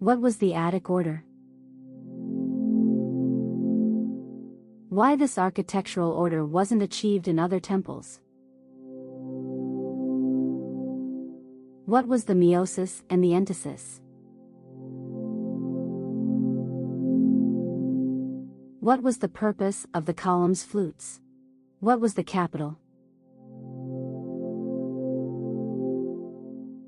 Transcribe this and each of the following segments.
What was the Attic order? Why this architectural order wasn't achieved in other temples? What was the Meiosis and the Entasis? What was the purpose of the columns' flutes? What was the capital?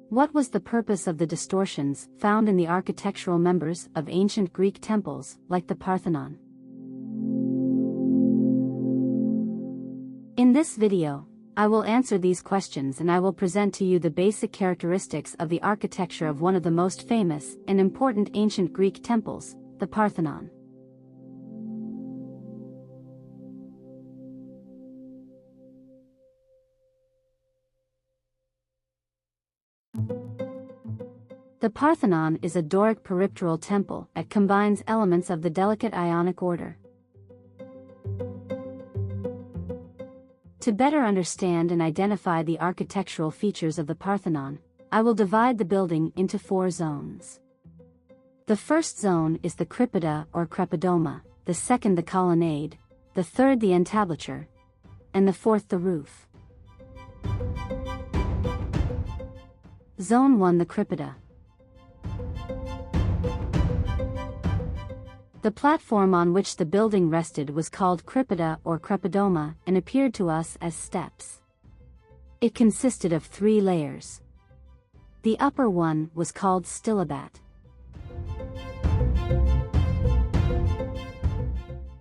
What was the purpose of the distortions found in the architectural members of ancient Greek temples, like the Parthenon? In this video, I will answer these questions and I will present to you the basic characteristics of the architecture of one of the most famous and important ancient Greek temples, the Parthenon. The Parthenon is a Doric peripteral temple that combines elements of the delicate Ionic order. To better understand and identify the architectural features of the Parthenon, I will divide the building into 4 zones. The first zone is the Crepida or Crepidoma, the second the Colonnade, the third the Entablature, and the fourth the roof. Zone 1, the Crepida. The platform on which the building rested was called Crepida or Crepidoma and appeared to us as steps. It consisted of 3 layers. The upper one was called stylobat.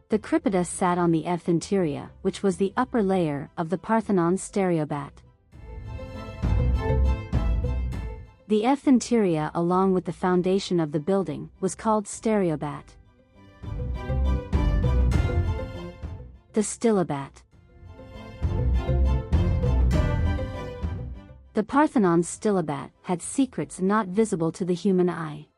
The Crepida sat on the ephenteria, which was the upper layer of the Parthenon's stereobat. The ephenteria along with the foundation of the building was called stereobat. The stylobat. The Parthenon's stylobat had secrets not visible to the human eye.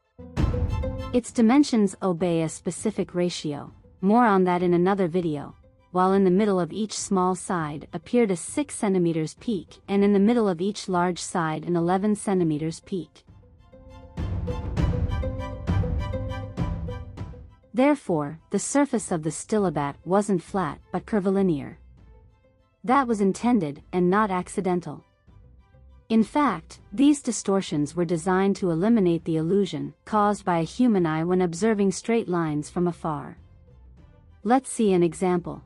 Its dimensions obey a specific ratio, more on that in another video, while in the middle of each small side appeared a 6 cm peak and in the middle of each large side an 11 cm peak. Therefore, the surface of the stylobat wasn't flat but curvilinear. That was intended and not accidental. In fact, these distortions were designed to eliminate the illusion caused by a human eye when observing straight lines from afar. Let's see an example.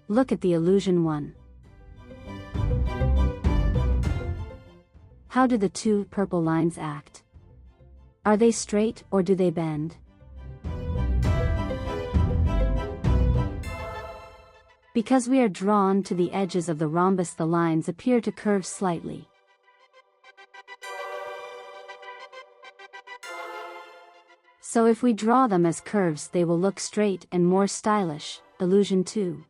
Look at the illusion 1. How do the 2 purple lines act? Are they straight or do they bend? Because we are drawn to the edges of the rhombus, the lines appear to curve slightly. So if we draw them as curves, they will look straight and more stylish. Illusion 2.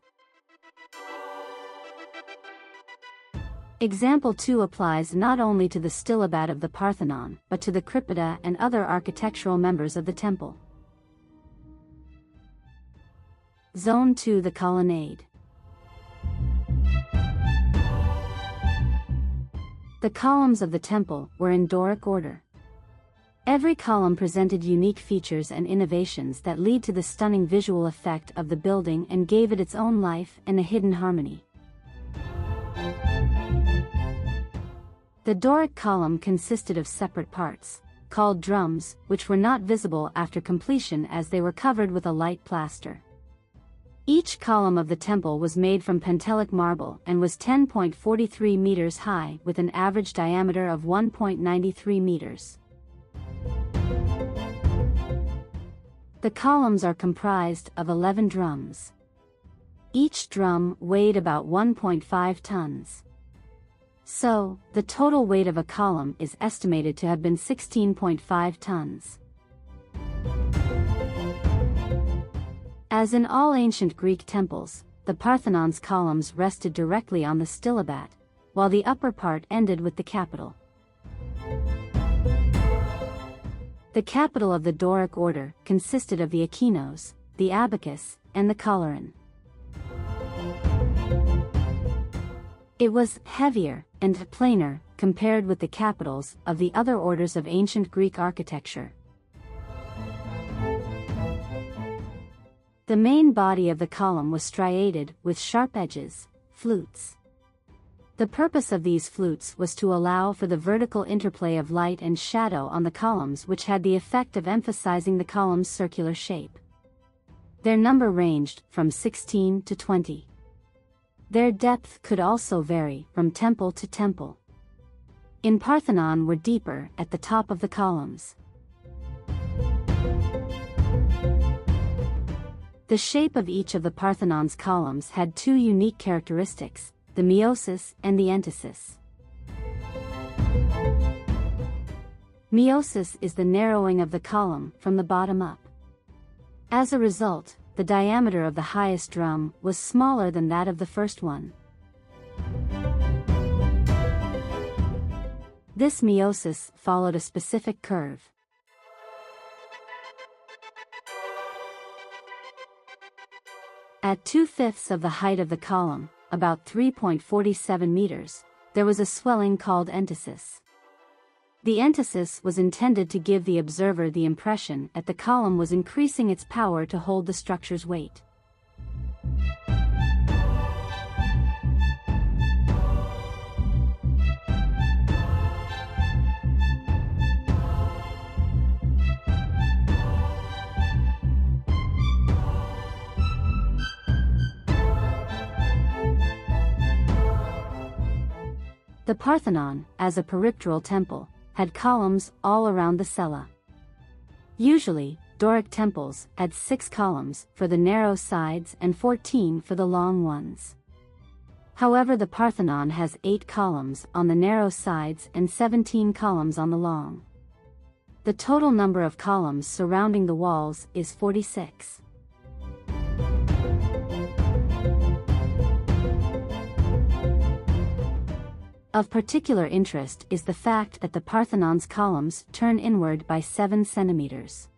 Example 2 applies not only to the stylobat of the Parthenon, but to the Crepida and other architectural members of the temple. Zone 2, the Colonnade. The columns of the temple were in Doric order. Every column presented unique features and innovations that lead to the stunning visual effect of the building and gave it its own life and a hidden harmony. The Doric column consisted of separate parts, called drums, which were not visible after completion as they were covered with a light plaster. Each column of the temple was made from Pentelic marble and was 10.43 meters high with an average diameter of 1.93 meters. The columns are comprised of 11 drums. Each drum weighed about 1.5 tons. So, the total weight of a column is estimated to have been 16.5 tons. As in all ancient Greek temples, the Parthenon's columns rested directly on the stylobat, while the upper part ended with the capital. The capital of the Doric order consisted of the echinos, the abacus, and the coloron. It was heavier and plainer compared with the capitals of the other orders of ancient Greek architecture. The main body of the column was striated with sharp edges, flutes. The purpose of these flutes was to allow for the vertical interplay of light and shadow on the columns, which had the effect of emphasizing the column's circular shape. Their number ranged from 16 to 20. Their depth could also vary from temple to temple. In Parthenon were deeper at the top of the columns. The shape of each of the Parthenon's columns had two unique characteristics, the meiosis and the entasis. Meiosis is the narrowing of the column from the bottom up. As a result, the diameter of the highest drum was smaller than that of the first one. This meiosis followed a specific curve. At 2/5 of the height of the column, about 3.47 meters, there was a swelling called entasis. The entasis was intended to give the observer the impression that the column was increasing its power to hold the structure's weight. The Parthenon, as a peripteral temple, had columns all around the cella. Usually, Doric temples had 6 columns for the narrow sides and 14 for the long ones. However, the Parthenon has 8 columns on the narrow sides and 17 columns on the long. The total number of columns surrounding the walls is 46. Of particular interest is the fact that the Parthenon's columns turn inward by 7 centimeters.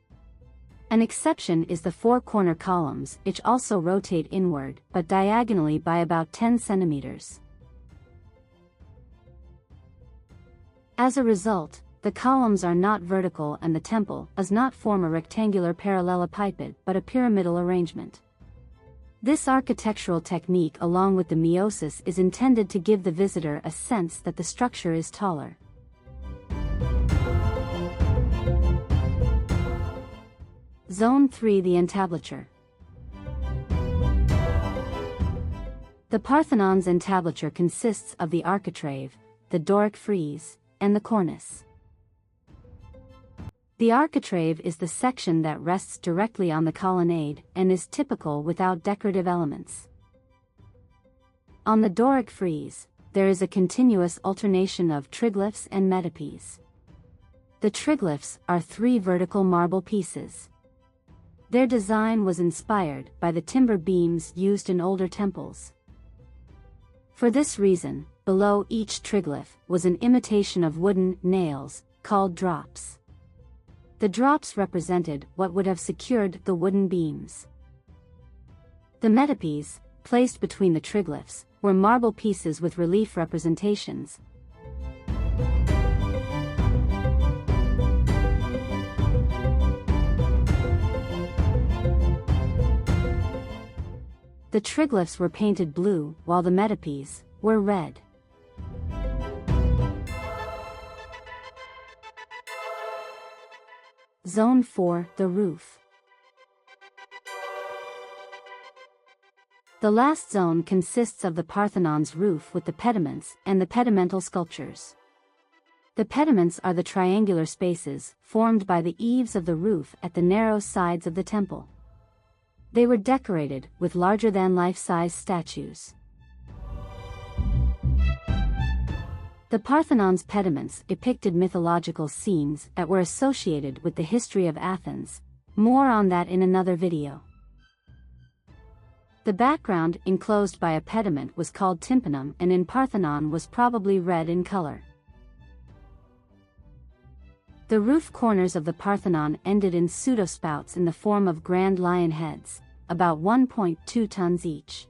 An exception is the 4 corner columns, which also rotate inward, but diagonally by about 10 centimeters. As a result, the columns are not vertical and the temple does not form a rectangular parallelepiped but a pyramidal arrangement. This architectural technique along with the meiosis is intended to give the visitor a sense that the structure is taller. Zone 3: the Entablature. The Parthenon's entablature consists of the architrave, the Doric frieze, and the cornice. The architrave is the section that rests directly on the colonnade and is typical without decorative elements. On the Doric frieze, there is a continuous alternation of triglyphs and metopes. The triglyphs are 3 vertical marble pieces. Their design was inspired by the timber beams used in older temples. For this reason, below each triglyph was an imitation of wooden nails, called drops. The drops represented what would have secured the wooden beams. The metopes, placed between the triglyphs, were marble pieces with relief representations. The triglyphs were painted blue, while the metopes were red. Zone 4: the roof. The last zone consists of the Parthenon's roof with the pediments and the pedimental sculptures. The pediments are the triangular spaces formed by the eaves of the roof at the narrow sides of the temple. They were decorated with larger-than-life-size statues. The Parthenon's pediments depicted mythological scenes that were associated with the history of Athens. More on that in another video. The background enclosed by a pediment was called tympanum and in Parthenon was probably red in color. The roof corners of the Parthenon ended in pseudospouts in the form of grand lion heads, about 1.2 tons each.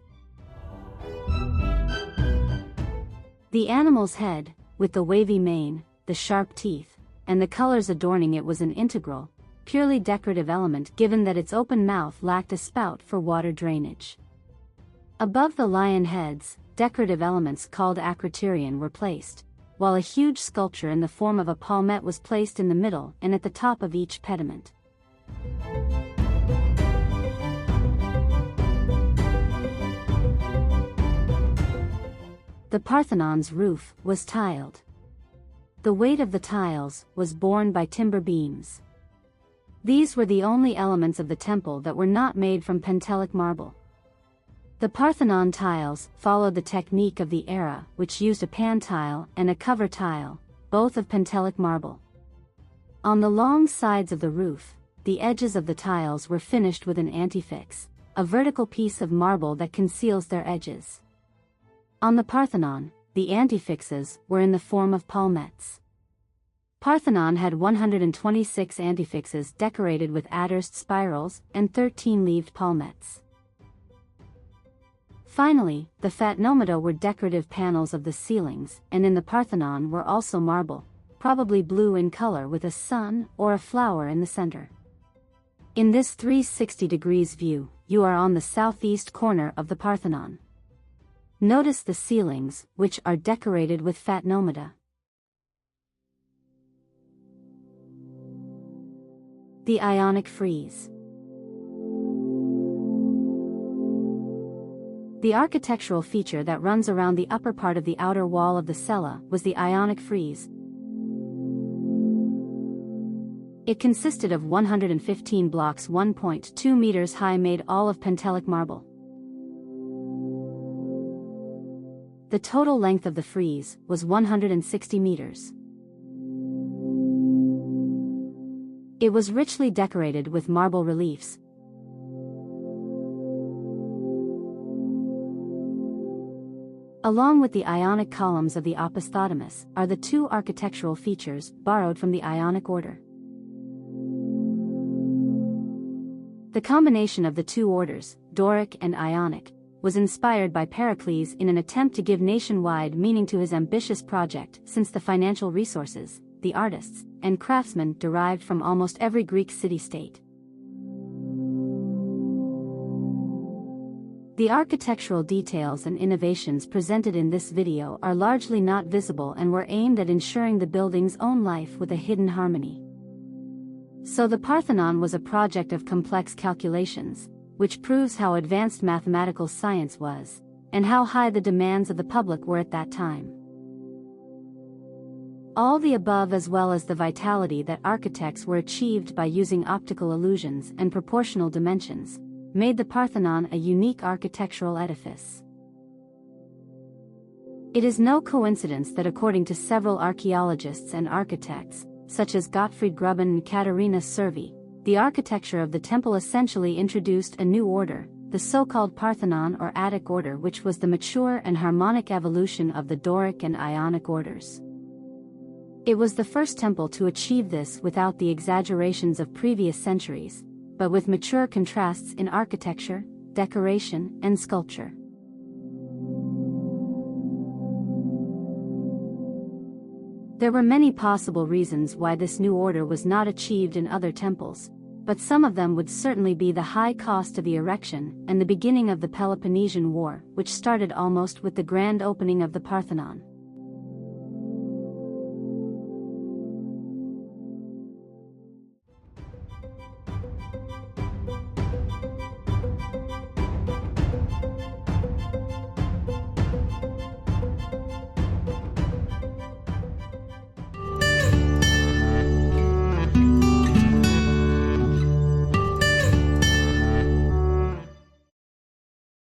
The animal's head, with the wavy mane, the sharp teeth, and the colors adorning it was an integral, purely decorative element given that its open mouth lacked a spout for water drainage. Above the lion heads, decorative elements called acroterion were placed, while a huge sculpture in the form of a palmette was placed in the middle and at the top of each pediment. The Parthenon's roof was tiled. The weight of the tiles was borne by timber beams. These were the only elements of the temple that were not made from Pentelic marble. The Parthenon tiles followed the technique of the era, which used a pan tile and a cover tile, both of Pentelic marble. On the long sides of the roof, the edges of the tiles were finished with an antefix, a vertical piece of marble that conceals their edges. On the Parthenon, the antefixes were in the form of palmettes. Parthenon had 126 antefixes decorated with adderced spirals and 13-leaved palmettes. Finally, the fatnomata were decorative panels of the ceilings, and in the Parthenon were also marble, probably blue in color with a sun or a flower in the center. In this 360 degrees view, you are on the southeast corner of the Parthenon. Notice the ceilings, which are decorated with fatnomata. The Ionic frieze. The architectural feature that runs around the upper part of the outer wall of the cella was the Ionic frieze. It consisted of 115 blocks 1.2 meters high made all of Pentelic marble. The total length of the frieze was 160 meters. It was richly decorated with marble reliefs. Along with the Ionic columns of the opisthotomus are the two architectural features borrowed from the Ionic order. The combination of the two orders, Doric and Ionic, was inspired by Pericles in an attempt to give nationwide meaning to his ambitious project, since the financial resources, the artists, and craftsmen derived from almost every Greek city-state. The architectural details and innovations presented in this video are largely not visible and were aimed at ensuring the building's own life with a hidden harmony. So the Parthenon was a project of complex calculations, which proves how advanced mathematical science was, and how high the demands of the public were at that time. All the above, as well as the vitality that architects were achieved by using optical illusions and proportional dimensions, made the Parthenon a unique architectural edifice. It is no coincidence that, according to several archaeologists and architects, such as Gottfried Gruben and Katerina Cervi, the architecture of the temple essentially introduced a new order, the so-called Parthenon or Attic order, which was the mature and harmonic evolution of the Doric and Ionic orders. It was the first temple to achieve this without the exaggerations of previous centuries, but with mature contrasts in architecture, decoration, and sculpture. There were many possible reasons why this new order was not achieved in other temples, but some of them would certainly be the high cost of the erection and the beginning of the Peloponnesian War, which started almost with the grand opening of the Parthenon.